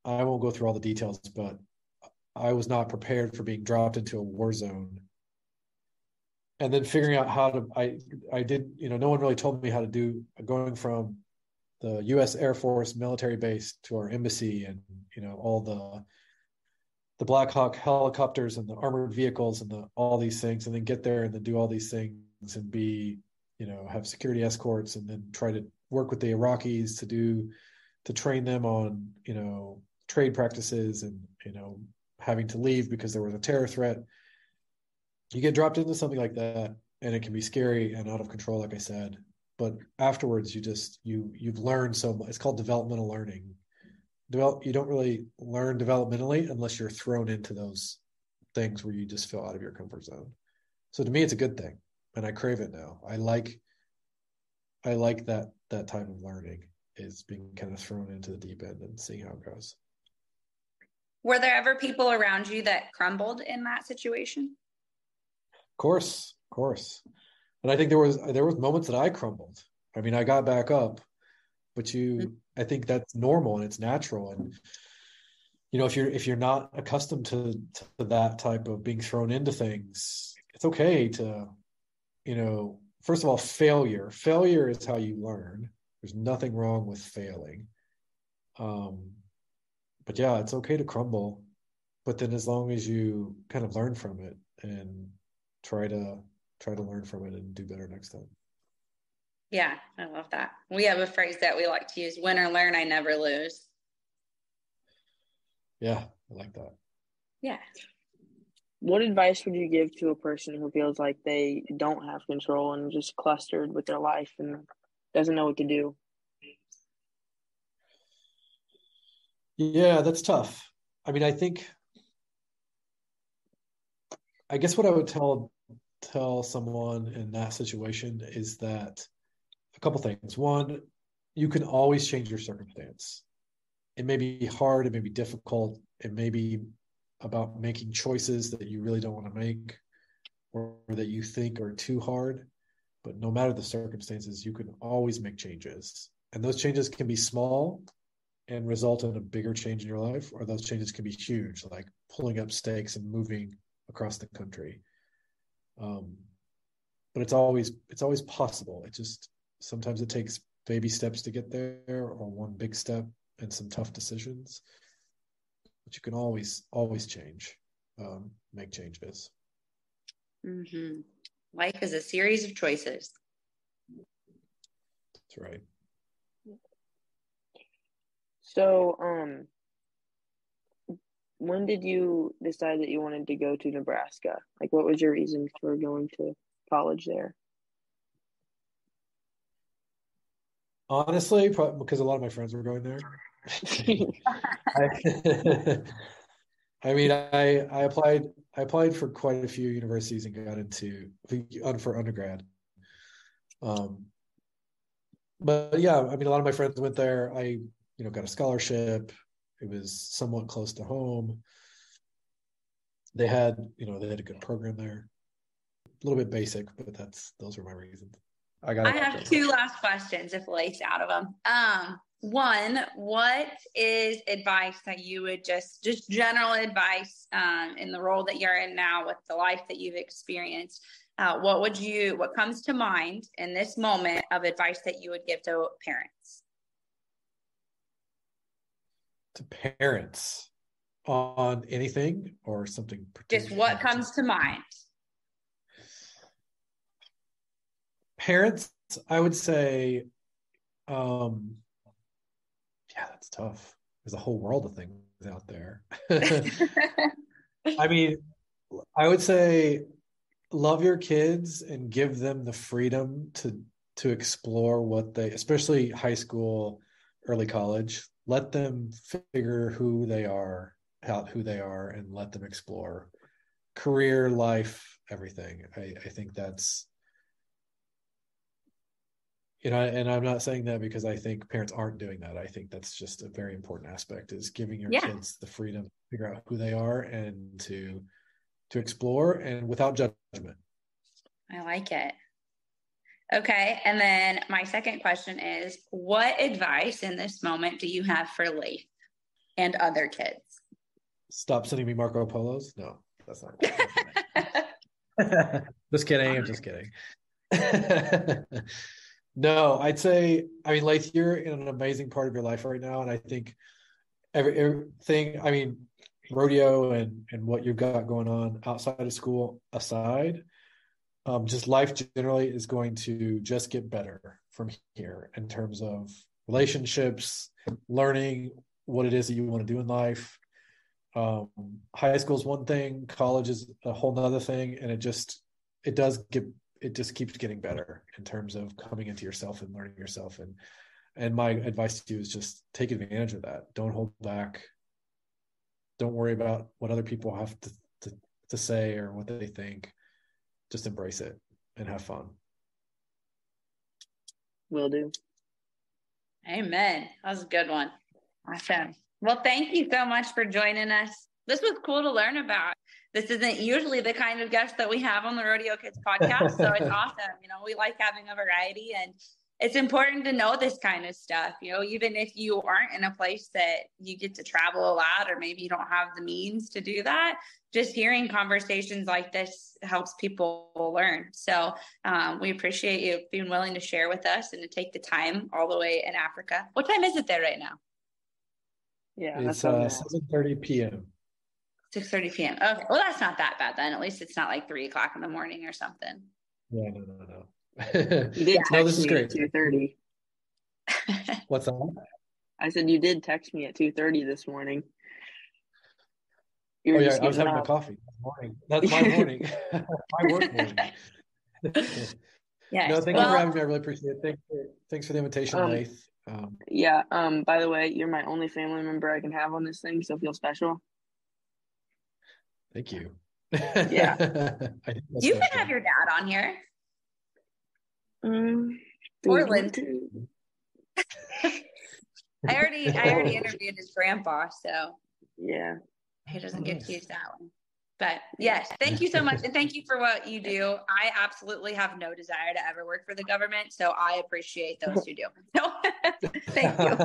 I won't go through all the details, but I was not prepared for being dropped into a war zone, and then figuring out how to. I did, no one really told me how to do going from the U.S. Air Force military base to our embassy, and all the Black Hawk helicopters and the armored vehicles and all these things, and then get there and then do all these things and have security escorts, and then try to work with the Iraqis to train them on, trade practices, and, having to leave because there was a terror threat. You get dropped into something like that and it can be scary and out of control, like I said. But afterwards, you've learned so much. It's called developmental learning. You don't really learn developmentally unless you're thrown into those things where you just feel out of your comfort zone. So to me, it's a good thing, and I crave it now. I like that type of learning, is being kind of thrown into the deep end and seeing how it goes. Were there ever people around you that crumbled in that situation? Of course. And I think there was moments that I crumbled. I mean, I got back up, but I think that's normal and it's natural. And if you're not accustomed to that type of being thrown into things, it's okay to, first of all, failure is how you learn. There's nothing wrong with failing. But yeah, it's okay to crumble, but then as long as you kind of learn from it and try to learn from it and do better next time. Yeah, I love that. We have a phrase that we like to use: win or learn, I never lose. Yeah, I like that. Yeah. What advice would you give to a person who feels like they don't have control and just clustered with their life and doesn't know what to do? Yeah, that's tough. I mean, I guess what I would tell someone in that situation is that a couple things. One, you can always change your circumstance. It may be hard, it may be difficult, it may be about making choices that you really don't want to make or that you think are too hard. But no matter the circumstances, you can always make changes. And those changes can be small and result in a bigger change in your life, or those changes can be huge, like pulling up stakes and moving across the country. But it's always possible. It just sometimes it takes baby steps to get there, or one big step and some tough decisions. But you can always change, make changes. Mm-hmm. Life is a series of choices. That's right. So, when did you decide that you wanted to go to Nebraska? Like, what was your reason for going to college there? Honestly, probably because a lot of my friends were going there. I mean, I applied for quite a few universities and got into for undergrad. But yeah, I mean, a lot of my friends went there. got a scholarship. It was somewhat close to home. They had a good program there. A little bit basic, but those are my reasons. I have two last questions if Late's out of them. One, what is advice that you would just general advice in the role that you're in now with the life that you've experienced? What comes to mind in this moment of advice that you would give to parents? To parents on anything or something particular? Just what comes to mind. Parents, I would say, that's tough. There's a whole world of things out there. I mean, I would say love your kids and give them the freedom to explore what they, especially high school, early college. Let them figure who they are, and let them explore career, life, everything. I think that's, and I'm not saying that because I think parents aren't doing that. I think that's just a very important aspect, is giving your kids the freedom to figure out who they are and to explore, and without judgment. I like it. Okay. And then my second question is, what advice in this moment do you have for Lathe and other kids? Stop sending me Marco Polos? No, that's not. Just kidding. I'm just kidding. No, I'd say, Lathe, you're in an amazing part of your life right now. And I think everything, rodeo and what you've got going on outside of school aside, just life generally is going to just get better from here in terms of relationships, learning what it is that you want to do in life. High school is one thing, college is a whole nother thing. And it just keeps getting better in terms of coming into yourself and learning yourself. And my advice to you is just take advantage of that. Don't hold back. Don't worry about what other people have to say or what they think. Just embrace it and have fun. Will do. Amen. That was a good one. Awesome. Well, thank you so much for joining us. This was cool to learn about. This isn't usually the kind of guest that we have on the Rodeo Kids podcast. So it's awesome. We like having a variety, and it's important to know this kind of stuff, even if you aren't in a place that you get to travel a lot, or maybe you don't have the means to do that. Just hearing conversations like this helps people learn. So we appreciate you being willing to share with us and to take the time all the way in Africa. What time is it there right now? Yeah, it's 7:30 p.m. 6:30 p.m. Okay, well, that's not that bad then. At least it's not like 3 o'clock in the morning or something. Yeah, no. You did text this is me great. at 2:30. What's that? I said you did text me at 2:30 this morning. I was having my coffee. That's my morning. My work morning. Yeah. No, thank you for having me. I really appreciate it. Thanks for the invitation, Lathe. By the way, you're my only family member I can have on this thing, so feel special. Thank you. Yeah. You can have your dad on here. Portland. I already interviewed his grandpa, so yeah, he doesn't get to use that one. But yes, thank you so much, and thank you for what you do. I absolutely have no desire to ever work for the government, so I appreciate those who do. So thank you.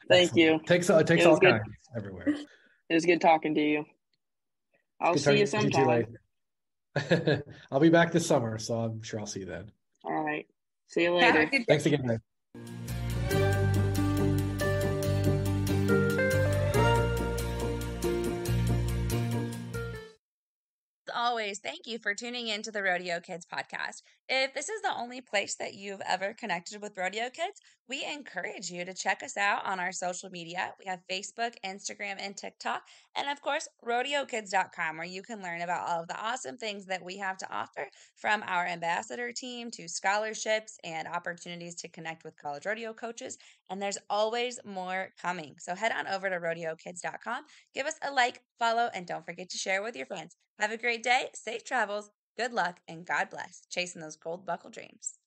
Thank you. Takes all kinds everywhere. It was good talking to you. I'll see you sometime. I'll be back this summer, so I'm sure I'll see you then. All right. See you later. Thanks again, guys. Always, thank you for tuning in to the Rodeo Kids podcast. If this is the only place that you've ever connected with Rodeo Kids, we encourage you to check us out on our social media. We have Facebook, Instagram, and TikTok, and of course, rodeokids.com, where you can learn about all of the awesome things that we have to offer, from our ambassador team to scholarships and opportunities to connect with college rodeo coaches. And there's always more coming. So head on over to rodeokids.com, give us a like, follow, and don't forget to share with your friends. Have a great day, safe travels, good luck, and God bless, chasing those gold buckle dreams.